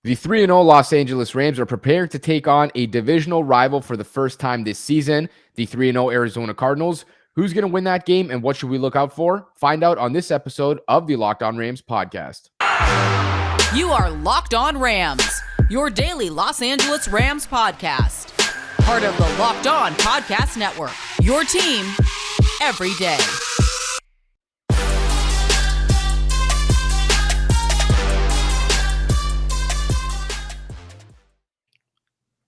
The 3-0 Los Angeles Rams are preparing to take on a divisional rival for the first time this season, the 3-0 Arizona Cardinals. Who's going to win that game and what should we look out for? Find out on this episode of the Locked On Rams podcast. You are Locked On Rams, your daily Los Angeles Rams podcast. Part of the Locked On Podcast Network, your team every day.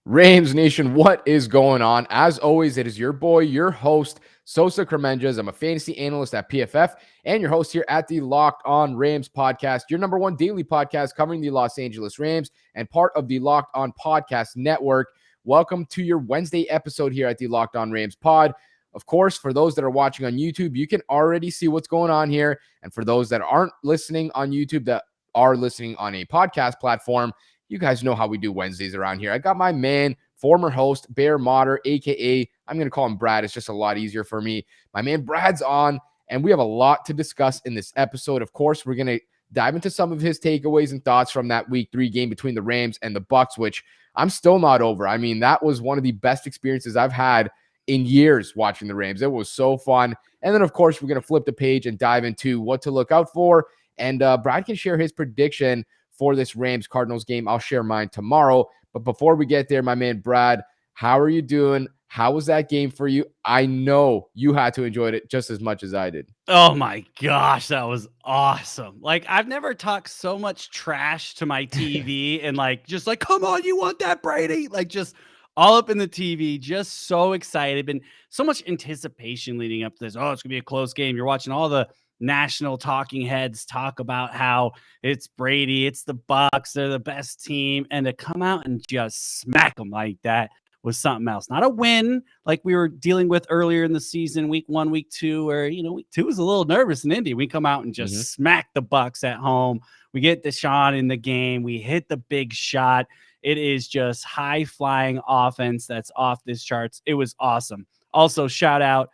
Rams Nation, what is going on? As always, it is your boy, your host, Sosa Kremenjas. I'm a fantasy analyst at PFF and your host here at the Locked On Rams podcast, your number one daily podcast covering the Los Angeles Rams and part of the Locked On Podcast Network. Welcome to your Wednesday episode here at the Locked On Rams pod. Of course, for those that are watching on YouTube, you can already see what's going on here. And for those that aren't listening on YouTube, that are listening on a podcast platform, you guys know how we do Wednesdays around here. I got my man, former host, Bear Motter, a.k.a. I'm going to call him Brad. It's just a lot easier for me. My man Brad's on, and we have a lot to discuss in this episode. Of course, we're going to dive into some of his takeaways and thoughts from that Week 3 game between the Rams and the Bucs, which I'm still not over. I mean, that was one of the best experiences I've had in years watching the Rams. It was so fun. And then, of course, we're going to flip the page and dive into what to look out for. And Brad can share his prediction for this Rams-Cardinals game. I'll share mine tomorrow. But before we get there, my man Brad, how are you doing? How was that game for you? I know you had to enjoy it just as much as I did. Oh my gosh, that was awesome. Like, I've never talked so much trash to my TV and just come on, you want that, Brady? Like, just all up in the TV, just so excited. Been so much anticipation leading up to this. Oh, it's gonna be a close game. You're watching all the national talking heads talk about how it's Brady, it's the Bucs, they're the best team, and to come out and just smack them like that was something else. Not a win like we were dealing with earlier in the season, week 1, week 2, where week 2 was a little nervous in Indy. We come out and just smack the Bucs at home. We get DeSean in the game. We hit the big shot. It is just high flying offense that's off this charts. It was awesome. Also, shout out.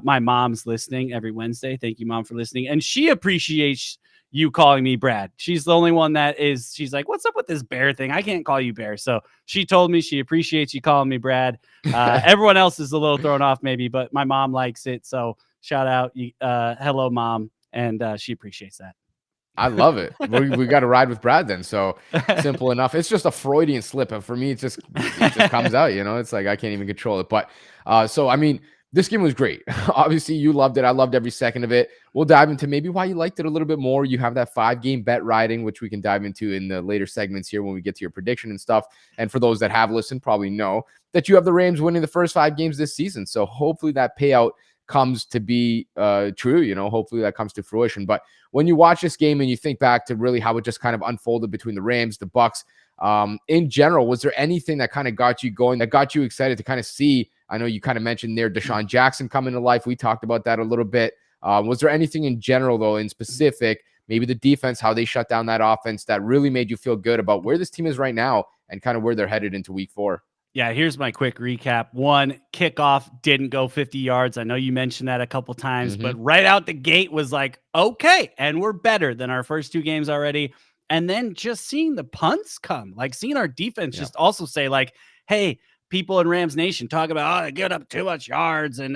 My mom's listening every Wednesday. Thank you, Mom, for listening. And she appreciates you calling me Brad. She's the only one she's like, what's up with this Bear thing? I can't call you Bear. So she told me she appreciates you calling me Brad. Everyone else is a little thrown off maybe, but my mom likes it. So shout out. Hello, Mom. And she appreciates that. I love it. We got to ride with Brad then. So simple enough. It's just a Freudian slip. And for me, it just comes out, it's like I can't even control it. But so, I mean, this game was great. Obviously, you loved it. I loved every second of it. We'll dive into maybe why you liked it a little bit more. You have that 5-game bet riding, which we can dive into in the later segments here when we get to your prediction and stuff. And for those that have listened, probably know that you have the Rams winning the first 5 games this season. So hopefully that payout comes to be true. Hopefully that comes to fruition. But when you watch this game and you think back to really how it just kind of unfolded between the Rams, the Bucs, in general, was there anything that kind of got you going, that got you excited to kind of see? I know you kind of mentioned there DeSean Jackson coming to life. We talked about that a little bit. Was there anything in general, though, in specific, maybe the defense, how they shut down that offense, that really made you feel good about where this team is right now and kind of where they're headed into week 4? Yeah, here's my quick recap. 1, kickoff didn't go 50 yards. I know you mentioned that a couple times, but right out the gate was like, okay, and we're better than our first 2 games already. And then just seeing the punts come, like seeing our defense just also say like, hey, people in Rams Nation talk about, they give up too much yards and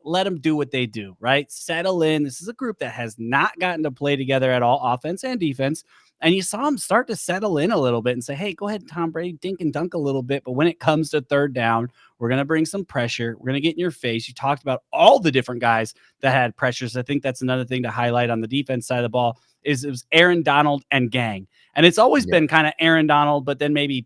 let them do what they do, right? Settle in. This is a group that has not gotten to play together at all, offense and defense. And you saw them start to settle in a little bit and say, hey, go ahead, Tom Brady, dink and dunk a little bit. But when it comes to third down, we're going to bring some pressure. We're going to get in your face. You talked about all the different guys that had pressures. I think that's another thing to highlight on the defense side of the ball is it was Aaron Donald and gang. And it's always been kind of Aaron Donald, but then maybe ...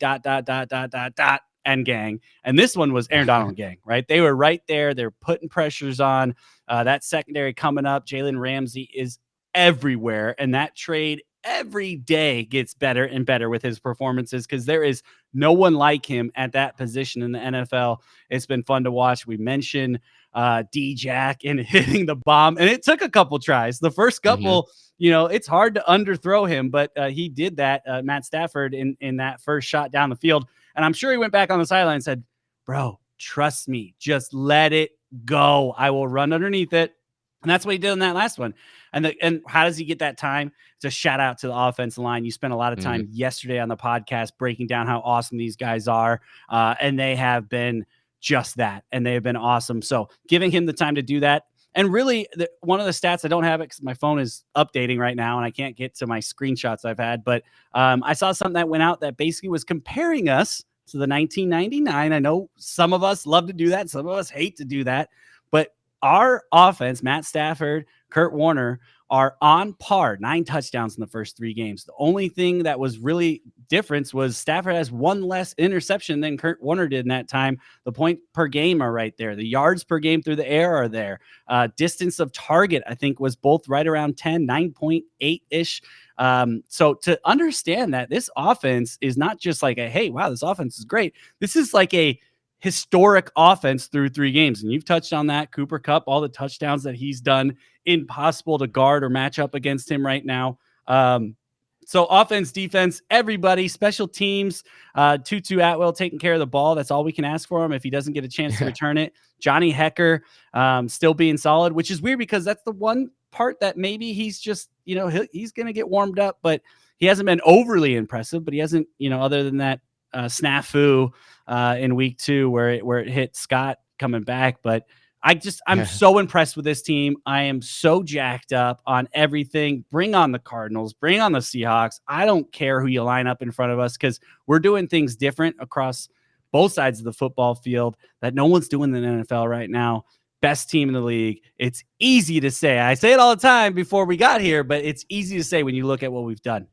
and gang. And this one was Aaron Donald and gang, right? They were right there. They're putting pressures on that secondary coming up. Jalen Ramsey is everywhere. And that trade every day gets better and better with his performances because there is no one like him at that position in the NFL. It's been fun to watch. We mentioned D-Jack and hitting the bomb, and it took a couple tries. The first couple, it's hard to underthrow him, but he did that, Matt Stafford, in that first shot down the field. And I'm sure he went back on the sideline and said, bro, trust me, just let it go. I will run underneath it. And that's what he did in that last one. And how does he get that time? It's a shout out to the offensive line. You spent a lot of time yesterday on the podcast breaking down how awesome these guys are. And they have been just that. And they have been awesome. So giving him the time to do that. And really, one of the stats, I don't have it because my phone is updating right now and I can't get to my screenshots I've had. But I saw something that went out that basically was comparing us to the 1999. I know some of us love to do that. Some of us hate to do that. But our offense, Matt Stafford, Kurt Warner, are on par, 9 touchdowns in the first 3 games. The only thing that was really difference was Stafford has 1 less interception than Kurt Warner did in that time. The point per game are right there. The yards per game through the air are there. Distance of target, I think, was both right around 10, 9.8-ish. So to understand that this offense is not just like hey, wow, this offense is great. This is like a historic offense through 3 games. And you've touched on that. Cooper Kupp, all the touchdowns that he's done, impossible to guard or match up against him right now. So offense, defense, everybody, special teams, Tutu Atwell taking care of the ball. That's all we can ask for him if he doesn't get a chance to return it. Johnny Hecker still being solid, which is weird because that's the one part that maybe he's just, he's going to get warmed up, but he hasn't been overly impressive, but he hasn't, other than that snafu in week 2 where it hit Scott coming back. But I'm so impressed with this team. I am so jacked up on everything. Bring on the Cardinals, bring on the Seahawks. I don't care who you line up in front of us because we're doing things different across both sides of the football field that no one's doing in the NFL right now. Best team in the league. It's easy to say. I say it all the time before we got here, but it's easy to say when you look at what we've done.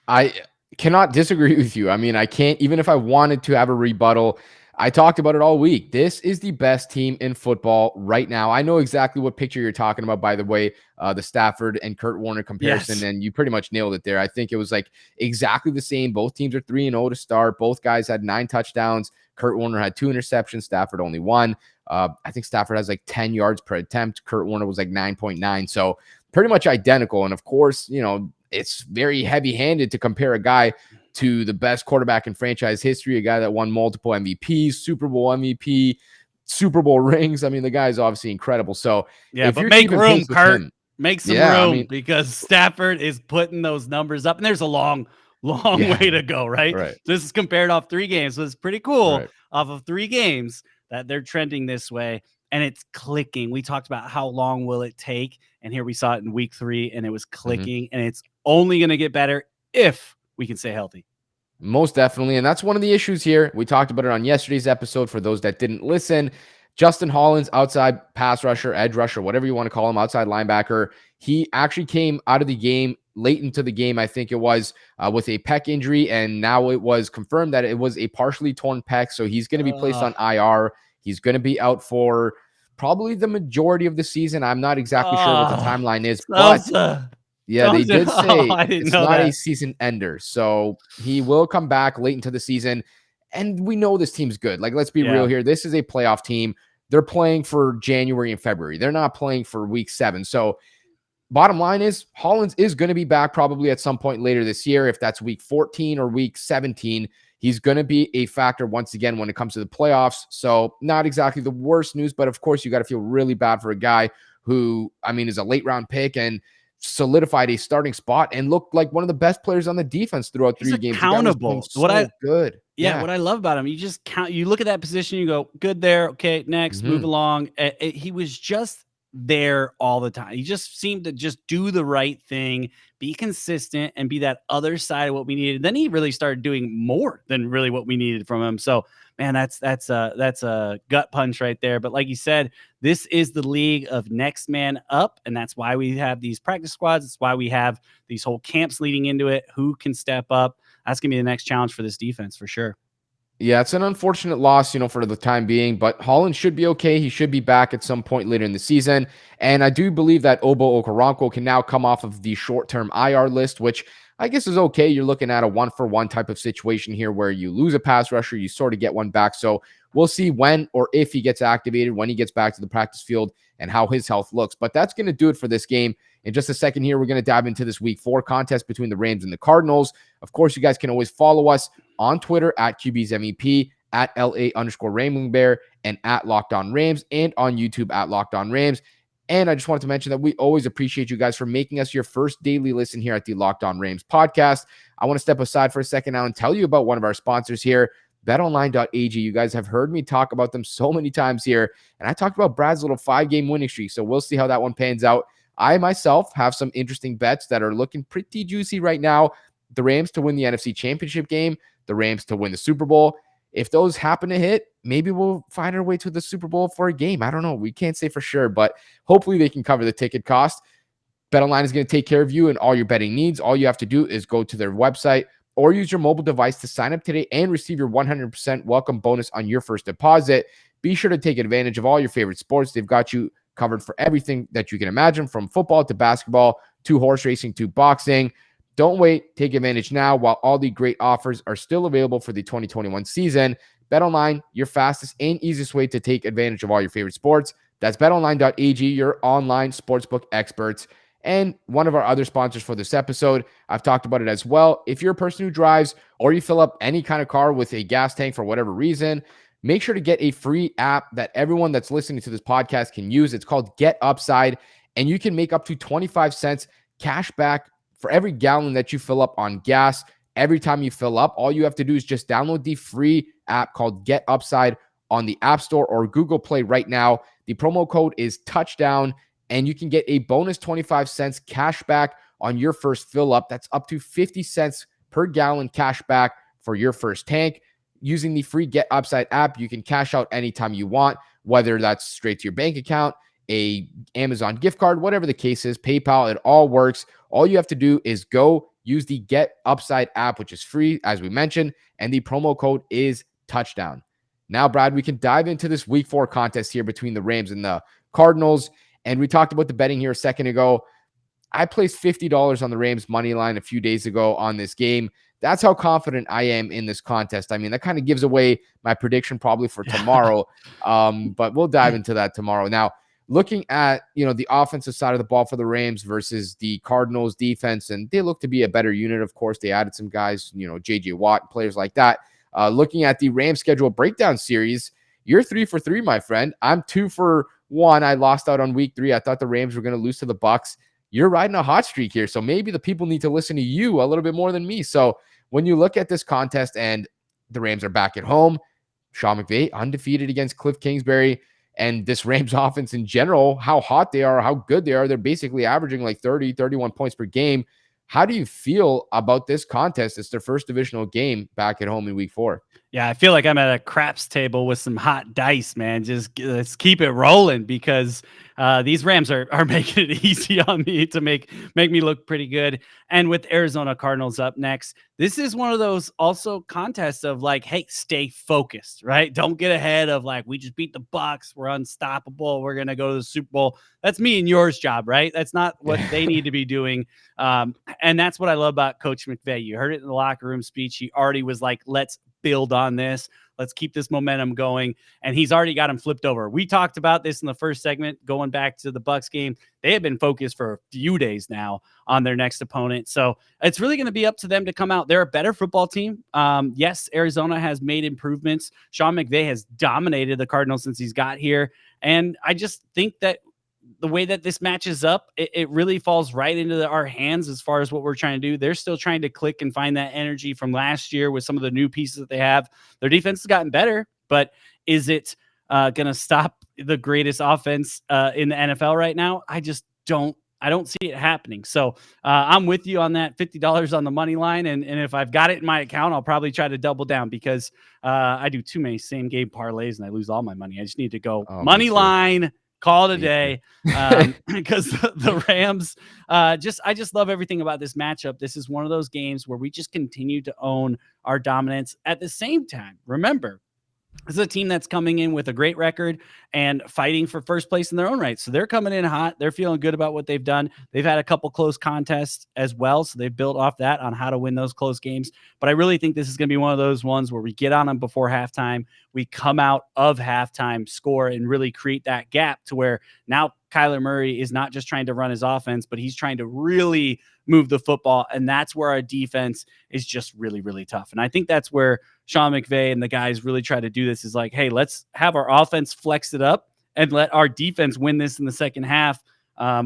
I cannot disagree with you. I mean, I can't, even if I wanted to have a rebuttal, I talked about it all week. This is the best team in football right now. I know exactly what picture you're talking about, by the way, the Stafford and Kurt Warner comparison, and you pretty much nailed it there. I think it was like exactly the same. Both teams are 3-0 to start. Both guys had 9 touchdowns. Kurt Warner had 2 interceptions. Stafford only 1. I think Stafford has like 10 yards per attempt. Kurt Warner was like 9.9. So pretty much identical. And of course, it's very heavy-handed to compare a guy to the best quarterback in franchise history, a guy that won multiple MVPs, Super Bowl MVP, Super Bowl rings. I mean, the guy is obviously incredible. So yeah, but make room, Kurt. Make some room because Stafford is putting those numbers up, and there's a long way to go, right? This is compared off 3 games, so it's pretty cool off of 3 games that they're trending this way, and it's clicking. We talked about how long will it take, and here we saw it in week 3, and it was clicking, and it's only going to get better if we can stay healthy. Most definitely. And that's one of the issues here. We talked about it on yesterday's episode. For those that didn't listen, Justin Hollins, outside pass rusher, edge rusher, whatever you want to call him, outside linebacker, he actually came out of the game late into the game, I think it was, with a pec injury. And now it was confirmed that it was a partially torn pec. So he's going to be placed on IR. He's going to be out for probably the majority of the season. I'm not exactly sure what the timeline is, but yeah, they did say it's not a season ender. So he will come back late into the season. And we know this team's good. Like, let's be real here. This is a playoff team. They're playing for January and February. They're not playing for week 7. So bottom line is Hollins is going to be back probably at some point later this year. If that's week 14 or week 17, he's going to be a factor once again when it comes to the playoffs. So not exactly the worst news, but of course you got to feel really bad for a guy who, I mean, is a late round pick and solidified a starting spot and looked like one of the best players on the defense throughout 3 games. Accountable. Good. Yeah, what I love about him, you just count. You look at that position, you go, good there. Okay, next, move along. He was just there all the time. He just seemed to just do the right thing, be consistent, and be that other side of what we needed. Then he really started doing more than really what we needed from him. So, man, that's a gut punch right there. But like you said, this is the league of next man up, and that's why we have these practice squads. It's why we have these whole camps leading into it. Who can step up? That's going to be the next challenge for this defense for sure. Yeah, it's an unfortunate loss, for the time being, but Holland should be okay. He should be back at some point later in the season. And I do believe that Obo Okoronkwo can now come off of the short-term IR list, which I guess is okay. You're looking at a 1-for-1 type of situation here where you lose a pass rusher, you sort of get one back. So we'll see when or if he gets activated, when he gets back to the practice field, and how his health looks. But that's going to do it for this game. In just a second here, we're going to dive into this week 4 contest between the Rams and the Cardinals. Of course, you guys can always follow us on Twitter at QB's MEP, at LA_Rambling Bear, and at Locked On Rams, and on YouTube at Locked On Rams. And I just wanted to mention that we always appreciate you guys for making us your first daily listen here at the Locked On Rams podcast. I want to step aside for a second now and tell you about one of our sponsors here, betonline.ag. You guys have heard me talk about them so many times here, and I talked about Brad's little 5-game winning streak, so we'll see how that one pans out. I myself have some interesting bets that are looking pretty juicy right now. The Rams to win the NFC Championship game, the Rams to win the Super Bowl. If those happen to hit, maybe we'll find our way to the Super Bowl for a game. I don't know. We can't say for sure, but hopefully they can cover the ticket cost. BetOnline is going to take care of you and all your betting needs. All you have to do is go to their website or use your mobile device to sign up today and receive your 100% welcome bonus on your first deposit. Be sure to take advantage of all your favorite sports. They've got you covered for everything that you can imagine, from football to basketball to horse racing to boxing. Don't wait. Take advantage now while all the great offers are still available for the 2021 season. BetOnline, your fastest and easiest way to take advantage of all your favorite sports. That's betonline.ag, your online sportsbook experts. And one of our other sponsors for this episode, I've talked about it as well. If you're a person who drives or you fill up any kind of car with a gas tank for whatever reason, make sure to get a free app that everyone that's listening to this podcast can use. It's called Get Upside, and you can make up to 25 cents cash back for every gallon that you fill up on gas. Every time you fill up, all you have to do is just download the free app called Get Upside on the App Store or Google Play right now. The promo code is Touchdown, and you can get a bonus 25 cents cash back on your first fill up. That's up to 50 cents per gallon cash back for your first tank. Using the free Get Upside app, you can cash out anytime you want, whether that's straight to your bank account, a Amazon gift card, whatever the case is, PayPal, it all works. All you have to do is go use the Get Upside app, which is free, as we mentioned, and the promo code is Touchdown. Now, Brad, we can dive into this Week 4 contest here between the Rams and the Cardinals, and we talked about the betting here a second ago. I placed $50 on the Rams money line a few days ago on this game. That's how confident I am in this contest. I mean, that kind of gives away my prediction probably for tomorrow, but we'll dive into that tomorrow. Now, looking at, the offensive side of the ball for the Rams versus the Cardinals defense, and they look to be a better unit. Of course, they added some guys, JJ Watt, players like that. Looking at the Rams schedule breakdown series, you're 3 for 3, my friend. I'm 2 for 1. I lost out on week 3. I thought the Rams were going to lose to the Bucs. You're riding a hot streak here, so maybe the people need to listen to you a little bit more than me. So when you look at this contest and the Rams are back at home, Sean McVay undefeated against Cliff Kingsbury, and this Rams offense in general, how hot they are, how good they are, they're basically averaging like 30, 31 points per game. How do you feel about this contest? It's their first divisional game back at home in week 4. Yeah, I feel like I'm at a craps table with some hot dice, man. Just let's keep it rolling, because these Rams are making it easy on me to make me look pretty good. And with Arizona Cardinals up next, this is one of those also contests of like, hey, stay focused, right? Don't get ahead of like, we just beat the Bucs, we're unstoppable, we're gonna go to the Super Bowl. That's me and yours job, right? That's not what they need to be doing. And that's what I love about Coach McVay. You heard it in the locker room speech. He already was like, let's build on this. Let's keep this momentum going. And he's already got him flipped over. We talked about this in the first segment, going back to the Bucs game. They have been focused for a few days now on their next opponent. So it's really going to be up to them to come out. They're a better football team. Yes, Arizona has made improvements. Sean McVay has dominated the Cardinals since he's got here. And I just think that the way that this matches up, it really falls right into our hands as far as what we're trying to do. They're still trying to click and find that energy from last year with some of the new pieces that they have. Their defense has gotten better, but is it going to stop the greatest offense in the NFL right now? I don't see it happening. So I'm with you on that $50 on the money line. And if I've got it in my account, I'll probably try to double down, because I do too many same game parlays and I lose all my money. I just need to go money line, call it a day, because the Rams, I just love everything about this matchup. This is one of those games where we just continue to own our dominance. At the same time, remember, this is a team that's coming in with a great record and fighting for first place in their own right. So they're coming in hot. They're feeling good about what they've done. They've had a couple close contests as well, so they've built off that on how to win those close games. But I really think this is going to be one of those ones where we get on them before halftime. We come out of halftime, score, and really create that gap to where now Kyler Murray is not just trying to run his offense, but he's trying to really move the football. And that's where our defense is just really, really tough. And I think that's where Sean McVay and the guys really try to do this, is like, hey, let's have our offense flex it up and let our defense win this in the second half.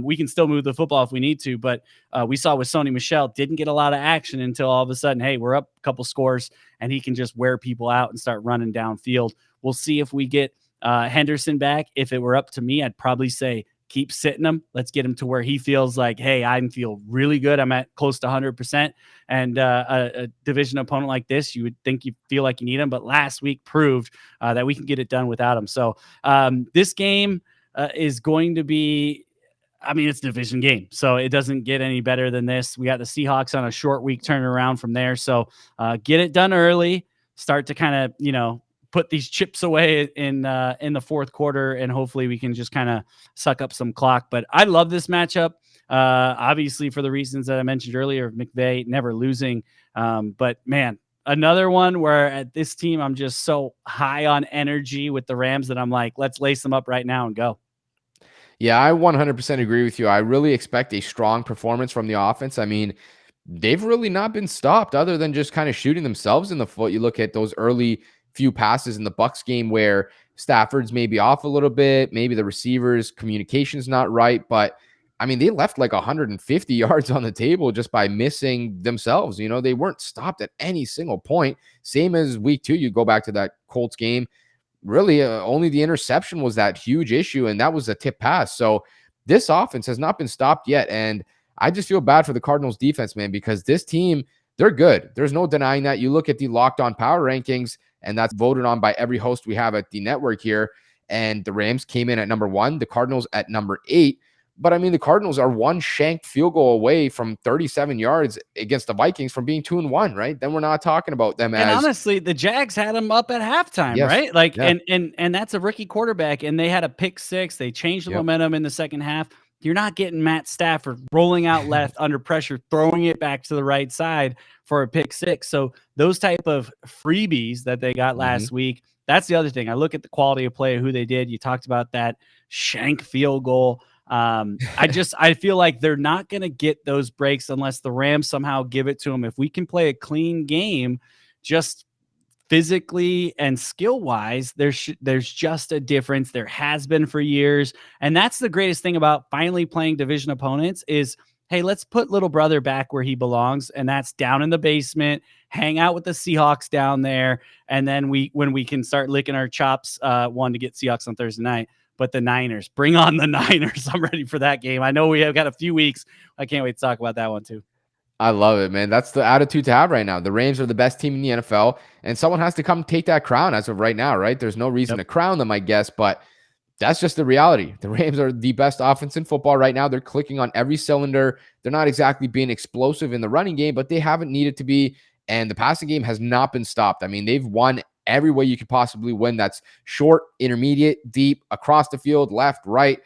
We can still move the football if we need to, but we saw with Sony Michel didn't get a lot of action until all of a sudden, hey, we're up a couple scores, and he can just wear people out and start running downfield. We'll see if we get Henderson back. If it were up to me, I'd probably say keep sitting him. Let's get him to where he feels like, hey, I feel really good. I'm at close to 100%. And a division opponent like this, you would think you feel like you need him. But last week proved that we can get it done without him. So this game is going to be, it's a division game, so it doesn't get any better than this. We got the Seahawks on a short week turnaround from there. So get it done early, start to kind of, put these chips away in the fourth quarter, and hopefully we can just kind of suck up some clock. But I love this matchup, obviously for the reasons that I mentioned earlier, McVay never losing. But man, another one where at this team, I'm just so high on energy with the Rams that I'm like, let's lace them up right now and go. Yeah, I 100% agree with you. I really expect a strong performance from the offense. I mean, they've really not been stopped other than just kind of shooting themselves in the foot. You look at those early few passes in the Bucs game where Stafford's maybe off a little bit, maybe the receivers' communication's not right, but I mean, they left like 150 yards on the table just by missing themselves. They weren't stopped at any single point. Same as week 2, you go back to that Colts game. Really, only the interception was that huge issue, and that was a tip pass. So this offense has not been stopped yet, and I just feel bad for the Cardinals defense, man, because this team, they're good. There's no denying that. You look at the Locked On Power Rankings, and that's voted on by every host we have at the network here, and the Rams came in at number 1, the Cardinals at number 8. But I mean, the Cardinals are one shanked field goal away from 37 yards against the Vikings from being 2-1, right? Then we're not talking about them and honestly, the Jags had them up at halftime, yes, right? Like, yeah. and that's a rookie quarterback, and they had a pick 6. They changed the momentum in the second half. You're not getting Matt Stafford rolling out left under pressure, throwing it back to the right side for a pick 6. So those type of freebies that they got last week, that's the other thing. I look at the quality of play, who they did. You talked about that shank field goal. I feel like they're not going to get those breaks unless the Rams somehow give it to them. If we can play a clean game, just physically and skill wise, there's just a difference. There has been for years. And that's the greatest thing about finally playing division opponents is, hey, let's put little brother back where he belongs. And that's down in the basement, hang out with the Seahawks down there. And then when we can start licking our chops, to get Seahawks on Thursday night. But the Niners, bring on the Niners. I'm ready for that game. I know we have got a few weeks. I can't wait to talk about that one too. I love it, man. That's the attitude to have right now. The Rams are the best team in the NFL, and someone has to come take that crown as of right now, right? There's no reason to crown them, I guess, but that's just the reality. The Rams are the best offense in football right now. They're clicking on every cylinder. They're not exactly being explosive in the running game, but they haven't needed to be, and the passing game has not been stopped. I mean, they've won every way you could possibly win. That's short, intermediate, deep, across the field, left, right,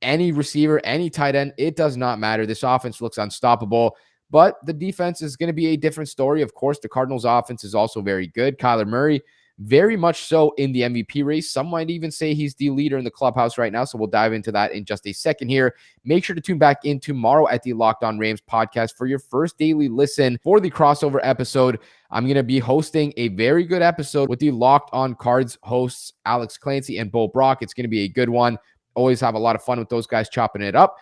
any receiver, any tight end. It does not matter. This offense looks unstoppable, but the defense is going to be a different story. Of course, the Cardinals offense is also very good. Kyler Murray, very much so in the MVP race. Some might even say he's the leader in the clubhouse right now. So we'll dive into that in just a second here. Make sure to tune back in tomorrow at the Locked On Rams podcast for your first daily listen for the crossover episode. I'm going to be hosting a very good episode with the Locked On Cards hosts, Alex Clancy and Bo Brock. It's going to be a good one. Always have a lot of fun with those guys chopping it up.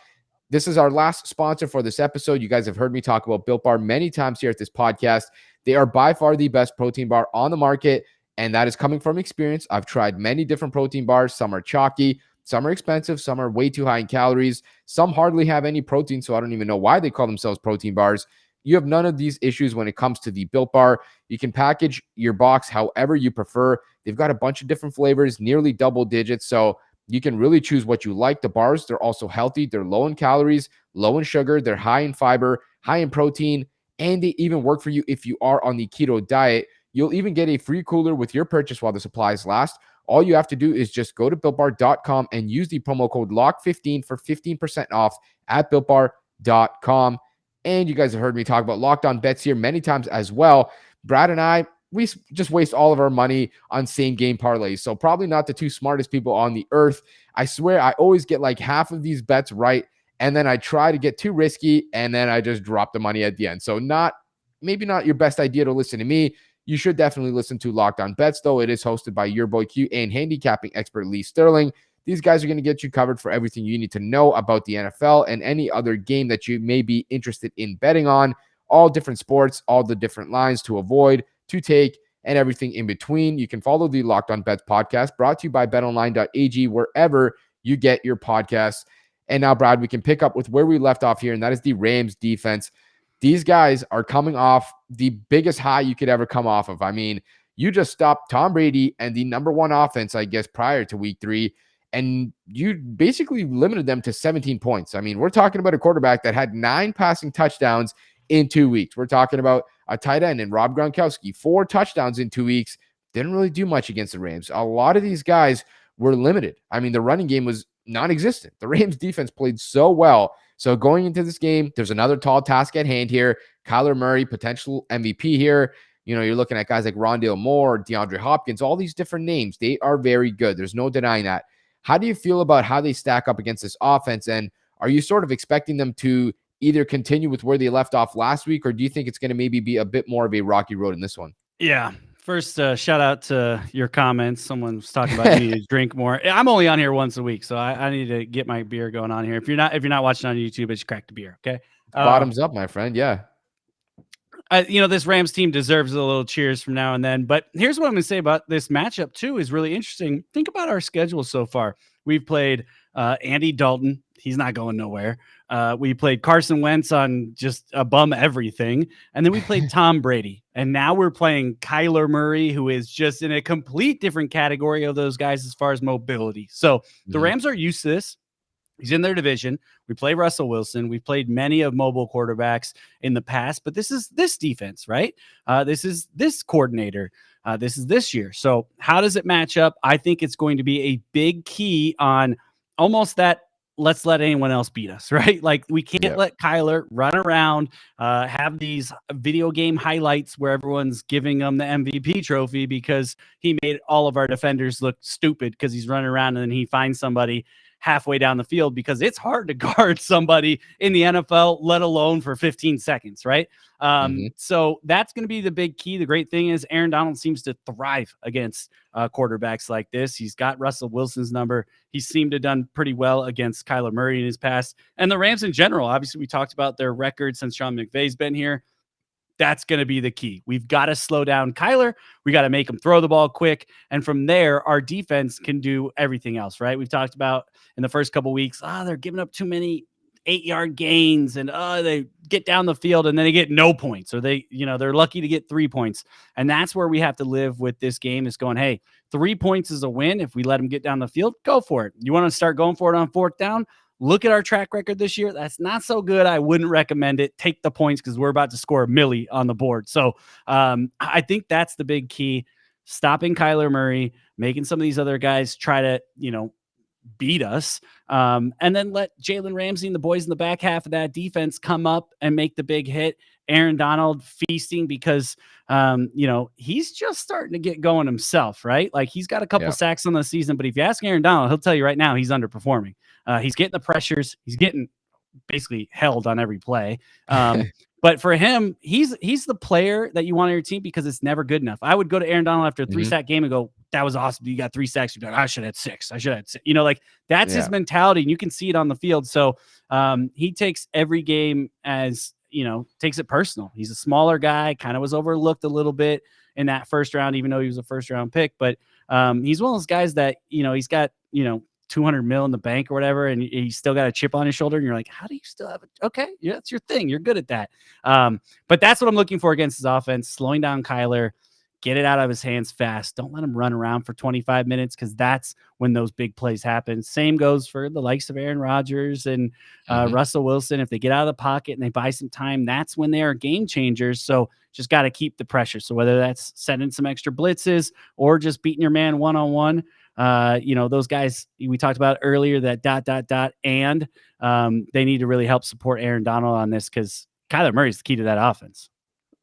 This is our last sponsor for this episode. You guys have heard me talk about Built Bar many times here at this podcast. They are by far the best protein bar on the market, and that is coming from experience. I've tried many different protein bars. Some are chalky, some are expensive, some are way too high in calories. Some hardly have any protein, so I don't even know why they call themselves protein bars. You have none of these issues when it comes to the Built Bar. You can package your box however you prefer. They've got a bunch of different flavors, nearly double digits, so you can really choose what you like. The bars, they're also healthy. They're low in calories, low in sugar. They're high in fiber, high in protein, and they even work for you if you are on the keto diet. You'll even get a free cooler with your purchase while the supplies last. All you have to do is just go to BuiltBar.com and use the promo code LOCK15 for 15% off at BuiltBar.com. And you guys have heard me talk about Locked On Bets here many times as well. Brad and I, we just waste all of our money on same game parlays. So probably not the two smartest people on the earth. I swear I always get like half of these bets right. And then I try to get too risky and then I just drop the money at the end. So maybe not your best idea to listen to me. You should definitely listen to Locked On Bets, though. It is hosted by your boy Q and handicapping expert Lee Sterling. These guys are going to get you covered for everything you need to know about the NFL and any other game that you may be interested in betting on. All different sports, all the different lines to avoid, to take, and everything in between. You can follow the Locked On Bets podcast, brought to you by betonline.ag, wherever you get your podcasts. And now, Brad, we can pick up with where we left off here, and that is the Rams defense. These guys are coming off the biggest high you could ever come off of. I mean, you just stopped Tom Brady and the number one offense, I guess, prior to week 3, and you basically limited them to 17 points. I mean, we're talking about a quarterback that had 9 passing touchdowns in 2 weeks. We're talking about a tight end in Rob Gronkowski, 4 touchdowns in 2 weeks. Didn't really do much against the Rams. A lot of these guys were limited. I mean, the running game was non-existent. The Rams defense played so well. So going into this game, there's another tall task at hand here. Kyler Murray, potential MVP here. You know, you're looking at guys like Rondale Moore, DeAndre Hopkins, all these different names. They are very good. There's no denying that. How do you feel about how they stack up against this offense? And are you sort of expecting them to either continue with where they left off last week, or do you think it's going to maybe be a bit more of a rocky road in this one? Yeah. First, shout out to your comments. Someone was talking about you need to drink more. I'm only on here once a week, so I need to get my beer going on here. If you're not watching on YouTube, it's crack the beer. Okay. Bottoms up, my friend. Yeah. This Rams team deserves a little cheers from now and then. But here's what I'm going to say about this matchup, too, is really interesting. Think about our schedule so far. We've played Andy Dalton. He's not going nowhere. We played Carson Wentz on just a bum everything. And then we played Tom Brady. And now we're playing Kyler Murray, who is just in a complete different category of those guys as far as mobility. So the Rams are used to this. He's in their division. We play Russell Wilson. We've played many of mobile quarterbacks in the past, but this is this defense, right? This is this coordinator. This is this year. So how does it match up? I think it's going to be a big key on almost that let's let anyone else beat us, right? Like we can't let Kyler run around, have these video game highlights where everyone's giving him the MVP trophy because he made all of our defenders look stupid because he's running around and then he finds somebody halfway down the field, because it's hard to guard somebody in the NFL, let alone for 15 seconds, right? So that's going to be the big key. The great thing is Aaron Donald seems to thrive against quarterbacks like this. He's got Russell Wilson's number. He seemed to have done pretty well against Kyler Murray in his past. And the Rams in general, obviously we talked about their record since Sean McVay's been here. That's going to be the key. We've got to slow down Kyler. We got to make him throw the ball quick. And from there, our defense can do everything else, right? We've talked about in the first couple of weeks, they're giving up too many 8-yard gains and they get down the field and then they get no points, or they're lucky to get 3 points. And that's where we have to live with this game, is going, hey, 3 points is a win. If we let them get down the field, go for it. You want to start going for it on 4th down? Look at our track record this year. That's not so good. I wouldn't recommend it. Take the points because we're about to score a milli on the board. So I think that's the big key. Stopping Kyler Murray, making some of these other guys try to, beat us. And then let Jalen Ramsey and the boys in the back half of that defense come up and make the big hit. Aaron Donald feasting because, he's just starting to get going himself, right? Like he's got a couple sacks on the season, but if you ask Aaron Donald, he'll tell you right now, he's underperforming. He's getting the pressures. He's getting basically held on every play. But for him, he's the player that you want on your team because it's never good enough. I would go to Aaron Donald after a 3-sack game and go, that was awesome. You got 3 sacks. You'd be like, I should have had 6. I should have had 6. That's his mentality, and you can see it on the field. So he takes every game as, takes it personal. He's a smaller guy, kind of was overlooked a little bit in that first round, even though he was a first-round pick. But he's one of those guys that, he's got, $200 million in the bank or whatever, and he's still got a chip on his shoulder, and you're like, how do you still have it? Okay, yeah, that's your thing. You're good at that. But that's what I'm looking for against his offense, slowing down Kyler, get it out of his hands fast. Don't let him run around for 25 minutes because that's when those big plays happen. Same goes for the likes of Aaron Rodgers and Russell Wilson. If they get out of the pocket and they buy some time, that's when they are game changers. So just got to keep the pressure. So whether that's sending some extra blitzes or just beating your man one-on-one, those guys we talked about earlier, that ... and they need to really help support Aaron Donald on this because Kyler Murray is the key to that offense.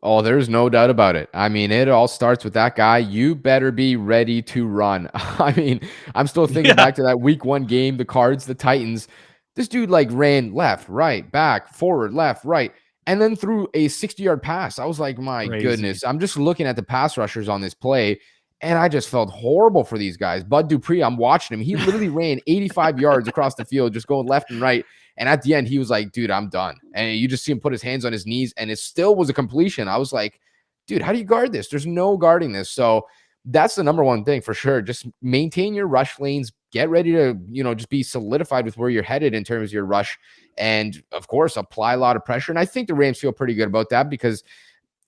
Oh, there's no doubt about it. I mean, it all starts with that guy. You better be ready to run. I mean, I'm still thinking back to that week 1 game, the Cards, the Titans. This dude ran left, right, back, forward, left, right, and then threw a 60-yard pass. I was like, my goodness. I'm just looking at the pass rushers on this play, And I just felt horrible for these guys. Bud Dupree, I'm watching him. He literally ran 85 yards across the field, just going left and right. And at the end, he was like, dude, I'm done. And you just see him put his hands on his knees, and it still was a completion. I was like, dude, how do you guard this? There's no guarding this. So that's the number one thing for sure. Just maintain your rush lanes. Get ready to, just be solidified with where you're headed in terms of your rush. And, of course, apply a lot of pressure. And I think the Rams feel pretty good about that because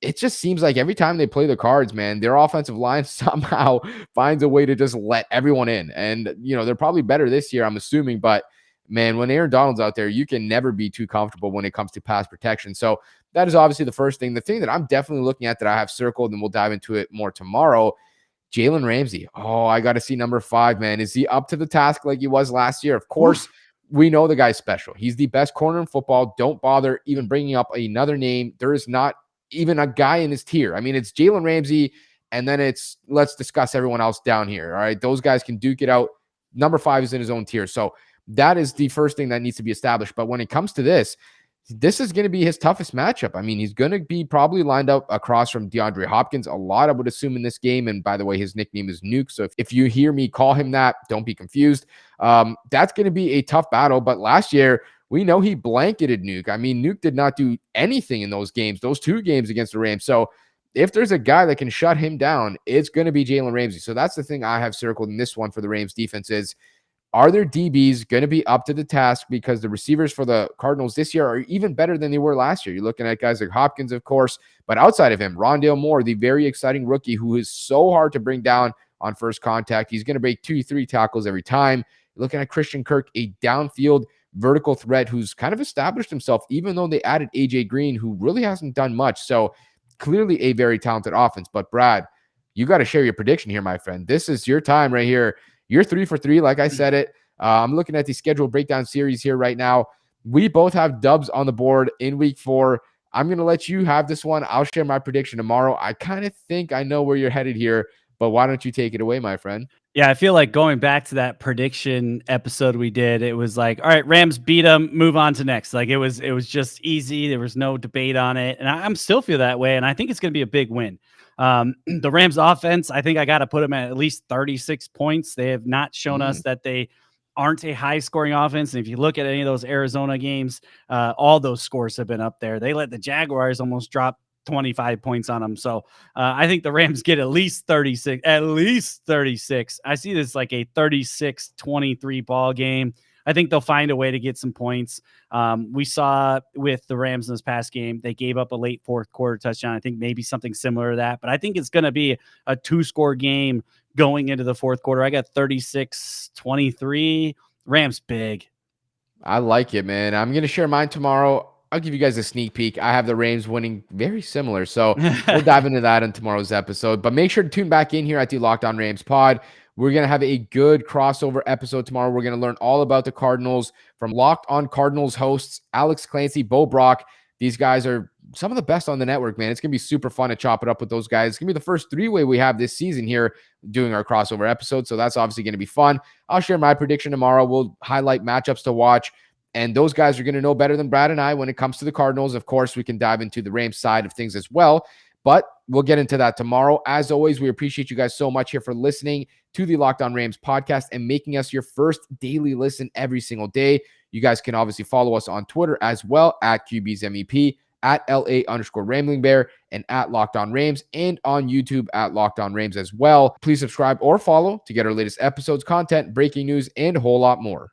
it just seems like every time they play the Cards, man, their offensive line somehow finds a way to just let everyone in. And, they're probably better this year, I'm assuming. But, man, when Aaron Donald's out there, you can never be too comfortable when it comes to pass protection. So that is obviously the first thing. The thing that I'm definitely looking at that I have circled, and we'll dive into it more tomorrow, Jalen Ramsey. Oh, I got to see number 5, man. Is he up to the task like he was last year? Of course, we know the guy's special. He's the best corner in football. Don't bother even bringing up another name. There is not even a guy in his tier. I mean, it's Jalen Ramsey, and then it's let's discuss everyone else down here. All right, those guys can duke it out. Number 5 is in his own tier. So that is the first thing that needs to be established. But when it comes to this is going to be his toughest matchup. I mean, he's going to be probably lined up across from DeAndre Hopkins a lot, I would assume, in this game. And by the way, his nickname is Nuke. So if you hear me call him that, don't be confused. That's going to be a tough battle. But last year, we know he blanketed Nuke. I mean, Nuke did not do anything in those games, those 2 games against the Rams. So if there's a guy that can shut him down, it's going to be Jalen Ramsey. So that's the thing I have circled in this one for the Rams defense is, are their DBs going to be up to the task? Because the receivers for the Cardinals this year are even better than they were last year. You're looking at guys like Hopkins, of course, but outside of him, Rondale Moore, the very exciting rookie who is so hard to bring down on first contact. He's going to break 2-3 tackles every time. You're looking at Christian Kirk, a downfield vertical threat who's kind of established himself, even though they added AJ Green, who really hasn't done much. So clearly a very talented offense. But Brad, you got to share your prediction here, my friend. This is your time right here. You're 3 for 3, like I said it. I'm looking at the schedule breakdown series here right now. We both have dubs on the board in week 4. I'm going to let you have this one. I'll share my prediction tomorrow. I kind of think I know where you're headed here, but why don't you take it away, my friend? Yeah, I feel like going back to that prediction episode we did, it was like, all right, Rams beat them, move on to next. Like it was just easy. There was no debate on it. And I'm still feel that way. And I think it's going to be a big win. The Rams offense, I think I got to put them at least 36 points. They have not shown us that they aren't a high scoring offense. And if you look at any of those Arizona games, all those scores have been up there. They let the Jaguars almost drop 25 points on them. So I think the Rams get at least 36. I see this like a 36-23 ball game. I think they'll find a way to get some points. We saw with the Rams in this past game, they gave up a late 4th quarter touchdown. I think maybe something similar to that, but I think it's going to be a 2-score game going into the 4th quarter. I got 36-23. Rams big. I like it, man. I'm going to share mine tomorrow. I'll give you guys a sneak peek. I have the Rams winning very similar. So we'll dive into that in tomorrow's episode. But make sure to tune back in here at the Locked On Rams pod. We're going to have a good crossover episode tomorrow. We're going to learn all about the Cardinals from Locked On Cardinals hosts Alex Clancy, Bo Brock. These guys are some of the best on the network, man. It's going to be super fun to chop it up with those guys. It's going to be the first 3-way we have this season here doing our crossover episode. So that's obviously going to be fun. I'll share my prediction tomorrow. We'll highlight matchups to watch. And those guys are going to know better than Brad and I when it comes to the Cardinals. Of course, we can dive into the Rams side of things as well. But we'll get into that tomorrow. As always, we appreciate you guys so much here for listening to the Locked On Rams podcast and making us your first daily listen every single day. You guys can obviously follow us on Twitter as well at QB's MEP, at LA_Rambling Bear, and at Locked On Rams, and on YouTube at Locked On Rams as well. Please subscribe or follow to get our latest episodes, content, breaking news, and a whole lot more.